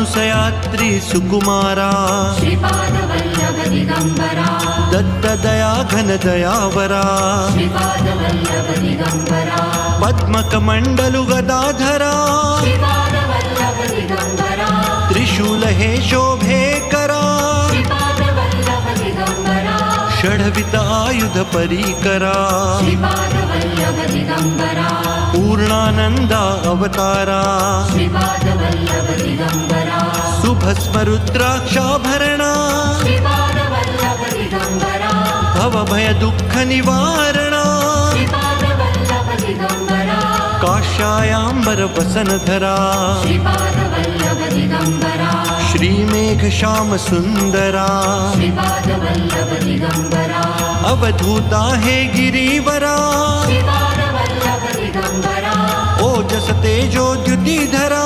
मानसयात्री सुकुमारा श्रीपाद वल्लभ दिगंबरा दत्त दया घन दयावरा श्रीपाद वल्लभ दिगंबरा पद्मकमंडलु गदाधरा श्रीपाद वल्लभ दिगंबरा त्रिशूल हे शोभे करा श्रीपाद वल्लभ दिगंबरा षड्वित आयुध परीकरा श्रीपाद वल्लभ दिगंबरा पूर्णानंदा अवतारा श्रीपाद वल्लभ दिगंबरा सुभस्म रुद्राक्षाभरणा श्रीपाद वल्लभ दिगंबरा भवभय दुःख निवारणा श्रीपाद वल्लभ दिगंबरा काशायाम्बर वसनधरा श्रीपाद वल्लभ दिगंबरा श्रीमेघ श्याम सुंदरा श्रीपाद वल्लभ दिगंबरा अवधूता हे गिरीवरा श्रीपाद वल्लभ दिगंबरा ओजस तेजो द्युतिधरा